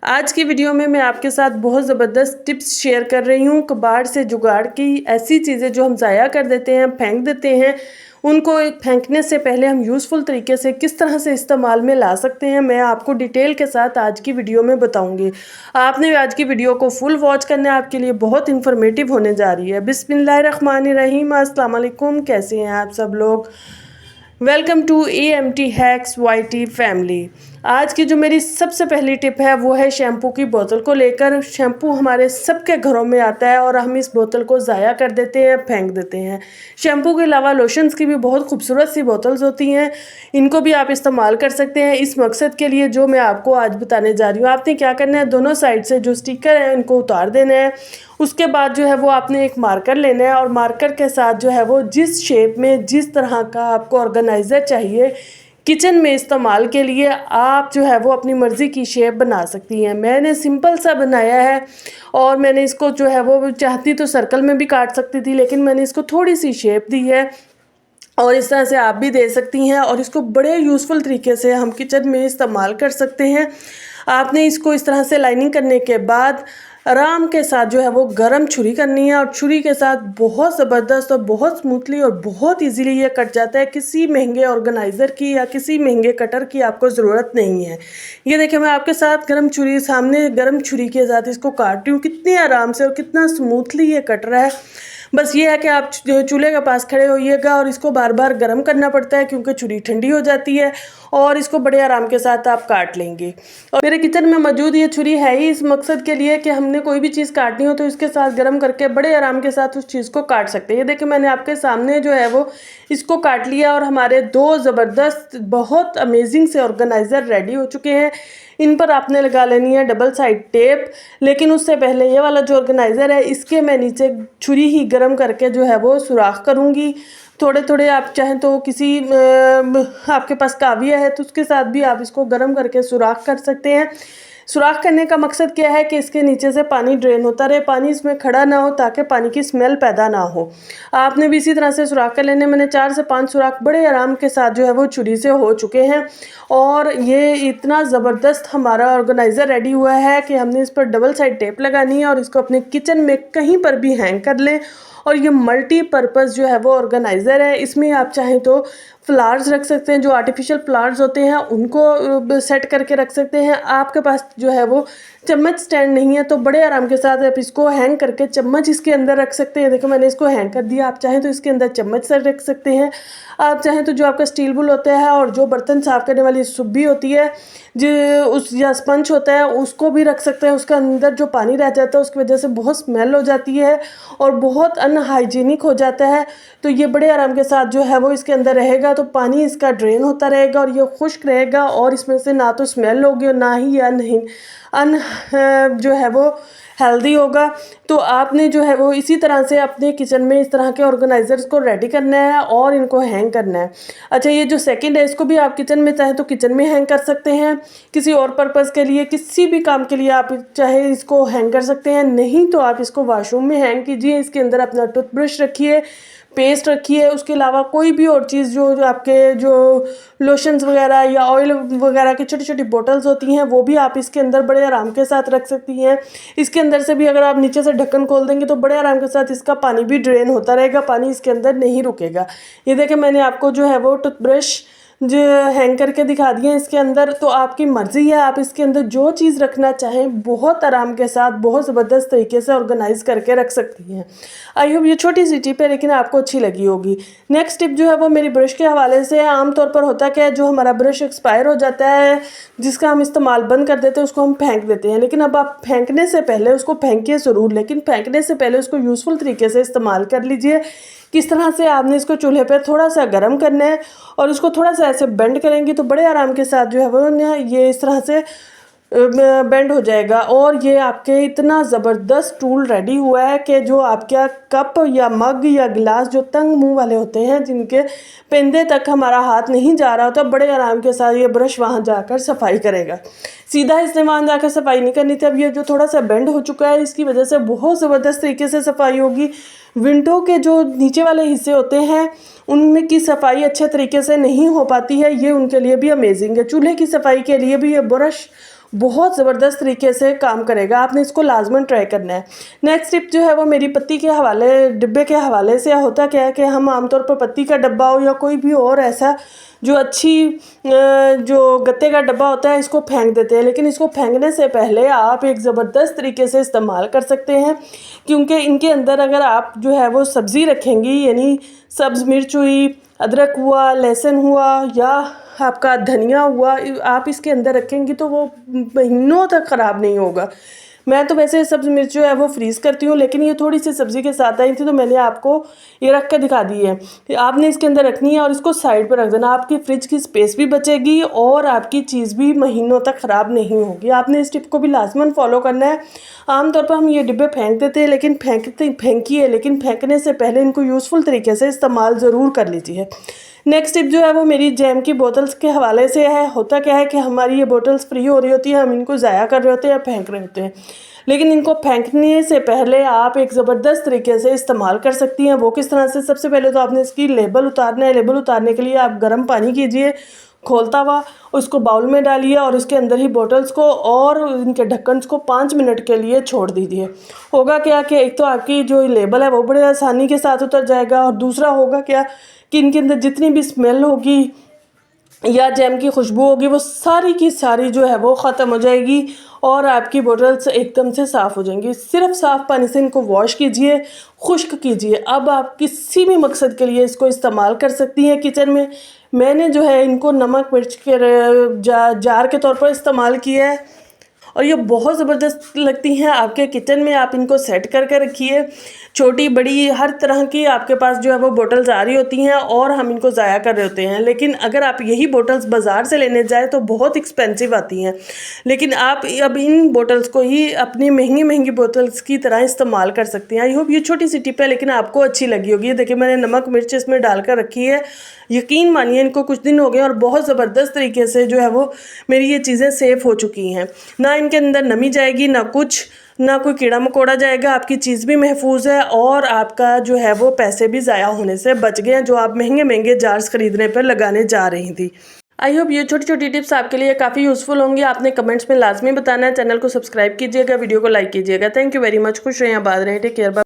आज की वीडियो में मैं आपके साथ बहुत ज़बरदस्त टिप्स शेयर कर रही हूँ। कबाड़ से जुगाड़ की ऐसी चीज़ें जो हम ज़ाया कर देते हैं, फेंक देते हैं, उनको फेंकने से पहले हम यूज़फुल तरीके से किस तरह से इस्तेमाल में ला सकते हैं, मैं आपको डिटेल के साथ आज की वीडियो में बताऊंगी। आपने आज की वीडियो को फुल वॉच करना है, आपके लिए बहुत इन्फॉर्मेटिव होने जा रही है। बिस्मिल्लाहिर्रहमानिर्रहीम, अस्सलाम वालेकुम, कैसे हैं आप सब लोग। Welcome to AMT hacks YT फैमिली। आज की जो मेरी सबसे पहली टिप है वो है शैम्पू की बोतल को लेकर। शैम्पू हमारे सबके घरों में आता है और हम इस बोतल को ज़ाया कर देते हैं, फेंक देते हैं। शैम्पू के अलावा लोशंस की भी बहुत खूबसूरत सी बोतल्स होती हैं, इनको भी आप इस्तेमाल कर सकते हैं इस मकसद के लिए जो मैं आपको आज बताने जा रही हूँ। आपने क्या करना है, दोनों साइड से जो स्टिकर है इनको उतार देना है। उसके बाद जो है वो आपने एक मार्कर लेना है और मार्कर के साथ जो है वो जिस शेप में जिस तरह का आपको ऑर्गेनाइज़र चाहिए किचन में इस्तेमाल के लिए, आप जो है वो अपनी मर्ज़ी की शेप बना सकती हैं। मैंने सिंपल सा बनाया है और मैंने इसको जो है वो चाहती तो सर्कल में भी काट सकती थी, लेकिन मैंने इसको थोड़ी सी शेप दी है और इस तरह से आप भी दे सकती हैं और इसको बड़े यूज़फुल तरीके से हम किचन में इस्तेमाल कर सकते हैं। आपने इसको इस तरह से लाइनिंग करने के बाद आराम के साथ जो है वो गरम छुरी करनी है और छुरी के साथ बहुत ज़बरदस्त और बहुत स्मूथली और बहुत इजीली ये कट जाता है। किसी महंगे ऑर्गेनाइज़र की या किसी महंगे कटर की आपको ज़रूरत नहीं है। ये देखिए, मैं आपके साथ गरम छुरी सामने गरम छुरी के साथ इसको काट रही हूँ, कितने आराम से और कितना स्मूथली ये कट रहा है। बस ये है कि आप चूल्हे के पास खड़े होइएगा और इसको बार बार गर्म करना पड़ता है क्योंकि छुरी ठंडी हो जाती है और इसको बड़े आराम के साथ आप काट लेंगे। और मेरे किचन में मौजूद ये छुरी है ही इस मकसद के लिए कि हमने कोई भी चीज़ काटनी हो तो इसके साथ गर्म करके बड़े आराम के साथ उस चीज़ को काट सकते हैं। ये देखिए, मैंने आपके सामने जो है वो इसको काट लिया और हमारे दो ज़बरदस्त बहुत अमेजिंग से ऑर्गेनाइज़र रेडी हो चुके हैं। इन पर आपने लगा लेनी है डबल साइड टेप, लेकिन उससे पहले ये वाला जो ऑर्गेनाइज़र है इसके मैं नीचे छुरी ही गर्म करके जो है वो सुराख करूँगी। थोड़े थोड़े आप चाहें तो किसी आपके पास काविया है तो उसके साथ भी आप इसको गर्म करके सुराख कर सकते हैं। सुराख करने का मकसद क्या है कि इसके नीचे से पानी ड्रेन होता रहे, पानी इसमें खड़ा ना हो ताकि पानी की स्मेल पैदा ना हो। आपने भी इसी तरह से सुराख कर लेने। मैंने 4 से 5 सुराख बड़े आराम के साथ जो है वो छुरी से हो चुके हैं और ये इतना ज़बरदस्त हमारा ऑर्गेनाइज़र रेडी हुआ है कि हमने इस पर डबल साइड टेप लगानी है और इसको अपने किचन में कहीं पर भी हैंग कर लें। और ये मल्टीपर्पज़ जो है वो ऑर्गेनाइज़र है। इसमें आप चाहें तो फ्लावर्स रख सकते हैं, जो आर्टिफिशियल फ्लावर्स होते हैं उनको सेट करके रख सकते हैं। आपके पास जो है वो चम्मच स्टैंड नहीं है तो बड़े आराम के साथ आप इसको हैंग करके चम्मच इसके अंदर रख सकते हैं। देखो, मैंने इसको हैंग कर दिया। आप चाहें तो इसके अंदर चम्मच से रख सकते हैं। आप चाहें तो जो आपका स्टील बुल होता है और जो बर्तन साफ़ करने वाली सुब्बी होती है जो उस या स्पंज होता है उसको भी रख सकते हैं। उसके अंदर जो पानी रह जाता है उसकी वजह से बहुत स्मेल हो जाती है और बहुत अनहाइजीनिक हो जाता है। तो ये बड़े आराम के साथ जो है वो इसके अंदर रहेगा तो पानी इसका ड्रेन होता रहेगा और ये खुश्क रहेगा और इसमें से ना तो स्मेल होगी और ना ही या नहीं जो है वो हेल्दी होगा। तो आपने जो है वो इसी तरह से अपने किचन में इस तरह के ऑर्गेनाइज़र्स को रेडी करना है और इनको हैंग करना है। अच्छा, ये जो सेकंड है इसको भी आप किचन में चाहे तो किचन में हैंग कर सकते हैं, किसी और पर्पज़ के लिए, किसी भी काम के लिए आप चाहे इसको हैंग कर सकते हैं। नहीं तो आप इसको वॉशरूम में हैंग कीजिए। इसके अंदर अपना टूथब्रश रखिए, पेस्ट रखिए, उसके अलावा कोई भी और चीज़ जो आपके जो लोशंस वगैरह या ऑयल वगैरह की छोटी छोटी बोटल्स होती हैं वो भी आप इसके अंदर बड़े आराम के साथ रख सकती हैं। इसके अंदर से भी अगर आप नीचे से ढक्कन खोल देंगे तो बड़े आराम के साथ इसका पानी भी ड्रेन होता रहेगा, पानी इसके अंदर नहीं रुकेगा। ये देखें, मैंने आपको जो है वो टूथब्रश जो हैंग करके दिखा दिए इसके अंदर। तो आपकी मर्ज़ी है, आप इसके अंदर जो चीज़ रखना चाहें बहुत आराम के साथ बहुत ज़बरदस्त तरीके से ऑर्गेनाइज़ करके रख सकती हैं। आई होप ये छोटी सी टिप है लेकिन आपको अच्छी लगी होगी। नेक्स्ट टिप जो है वो मेरी ब्रश के हवाले से है। आमतौर पर होता क्या है, जो हमारा ब्रश एक्सपायर हो जाता है जिसका हम इस्तेमाल बंद कर देते हैं उसको हम फेंक देते हैं, लेकिन अब आप फेंकने से पहले उसको फेंकिए ज़रूर, लेकिन फेंकने से पहले उसको यूज़फुल तरीके से इस्तेमाल कर लीजिए। किस तरह से, आपने इसको चूल्हे पे थोड़ा सा गर्म करना है और इसको थोड़ा सा ऐसे बेंड करेंगे तो बड़े आराम के साथ जो है वो ये इस तरह से बेंड हो जाएगा और ये आपके इतना ज़बरदस्त टूल रेडी हुआ है कि जो आपका कप या मग या गिलास जो तंग मुंह वाले होते हैं जिनके पेंदे तक हमारा हाथ नहीं जा रहा होता, बड़े आराम के साथ ये ब्रश वहाँ जाकर सफाई करेगा। सीधा इसने वहाँ जाकर सफाई नहीं करनी थी। अब ये जो थोड़ा सा बेंड हो चुका है इसकी वजह से बहुत ज़बरदस्त तरीके से सफाई होगी। विंडो के जो नीचे वाले हिस्से होते हैं उनमें की सफाई अच्छे तरीके से नहीं हो पाती है, ये उनके लिए भी अमेजिंग है। चूल्हे की सफाई के लिए भी ये ब्रश बहुत ज़बरदस्त तरीके से काम करेगा। आपने इसको लाजमन ट्राई करना है। नेक्स्ट टिप जो है वो मेरी पत्ती के हवाले, डिब्बे के हवाले से होता क्या है कि हम आमतौर पर पत्ती का डब्बा हो या कोई भी और ऐसा जो जो गत्ते का डब्बा होता है, इसको फेंक देते हैं। लेकिन इसको फेंकने से पहले आप एक ज़बरदस्त तरीके से इस्तेमाल कर सकते हैं, क्योंकि इनके अंदर अगर आप जो है वो सब्ज़ी रखेंगी, यानी सब्ज़ मिर्च हुई, अदरक हुआ, लहसुन हुआ या आपका धनिया हुआ, आप इसके अंदर रखेंगी तो वो महीनों तक ख़राब नहीं होगा। मैं तो वैसे सब्ज़ मिर्च जो है वो फ्रीज़ करती हूँ, लेकिन ये थोड़ी सी सब्ज़ी के साथ आई थी तो मैंने आपको ये रख कर दिखा दी है। आपने इसके अंदर रखनी है और इसको साइड पर रख देना। आपकी फ्रिज की स्पेस भी बचेगी और आपकी चीज़ भी महीनों तक ख़राब नहीं होगी। आपने इस टिप को भी लाजमन फॉलो करना है। आमतौर पर हम ये डिब्बे फेंक देते हैं, लेकिन लेकिन फेंकने से पहले इनको यूज़फुल तरीके से इस्तेमाल ज़रूर कर लीजिए। नेक्स्ट टिप जो है वो मेरी जैम की बोतल्स के हवाले से है। होता क्या है कि हमारी ये बोतल्स फ्री हो रही होती है, हम इनको ज़ाया कर रहे होते हैं या फेंक रहे होते हैं, लेकिन इनको फेंकने से पहले आप एक ज़बरदस्त तरीके से इस्तेमाल कर सकती हैं। वो किस तरह से? सबसे पहले तो आपने इसकी लेबल उतारना है। लेबल उतारने के लिए आप गर्म पानी कीजिए खोलता हुआ, उसको बाउल में डालिए और उसके अंदर ही बोतल्स को और इनके ढक्कन को 5 मिनट के लिए छोड़ दीजिए। होगा क्या कि एक तो आपकी जो लेबल है वो बड़े आसानी के साथ उतर जाएगा, और दूसरा होगा क्या कि इनके अंदर जितनी भी स्मेल होगी या जैम की खुशबू होगी वो सारी की सारी जो है वो ख़त्म हो जाएगी और आपकी बोतल्स एकदम से साफ़ हो जाएंगी। सिर्फ साफ़ पानी से इनको वॉश कीजिए, खुश्क कीजिए। अब आप किसी भी मकसद के लिए इसको इस्तेमाल कर सकती हैं किचन में। मैंने जो है इनको नमक मिर्च के जार के तौर पर इस्तेमाल किया है और ये बहुत ज़बरदस्त लगती हैं आपके किचन में। आप इनको सेट करके रखिए। छोटी बड़ी हर तरह की आपके पास जो है वो बोटल्स आ रही होती हैं और हम इनको ज़ाया कर रहे होते हैं। लेकिन अगर आप यही बोटल्स बाज़ार से लेने जाए तो बहुत एक्सपेंसिव आती हैं, लेकिन आप अब इन बोटल्स को ही अपनी महंगी महंगी बोटल्स की तरह इस्तेमाल कर सकती हैं। आई होप ये छोटी सी टिप है लेकिन आपको अच्छी लगी होगी। देखिए मैंने नमक मिर्च इसमें डालकर रखी है। यकीन मानिए इनको कुछ दिन हो गए और बहुत ज़बरदस्त तरीके से जो है वो मेरी ये चीज़ें सेफ़ हो चुकी हैं। ना इनके अंदर नमी जाएगी, ना कोई कीड़ा मकोड़ा जाएगा। आपकी चीज़ भी महफूज है और आपका जो है वो पैसे भी ज़ाया होने से बच गए हैं जो आप महंगे महंगे जार्स ख़रीदने पर लगाने जा रही थी। आई होप ये छोटी छोटी टिप्स आपके लिए काफ़ी यूज़फुल होंगी। आपने कमेंट्स में लाजमी बताना है। चैनल को सब्सक्राइब कीजिएगा, वीडियो को लाइक कीजिएगा। Thank you very much. खुश रहें, आबाद रहें, टेक केयर।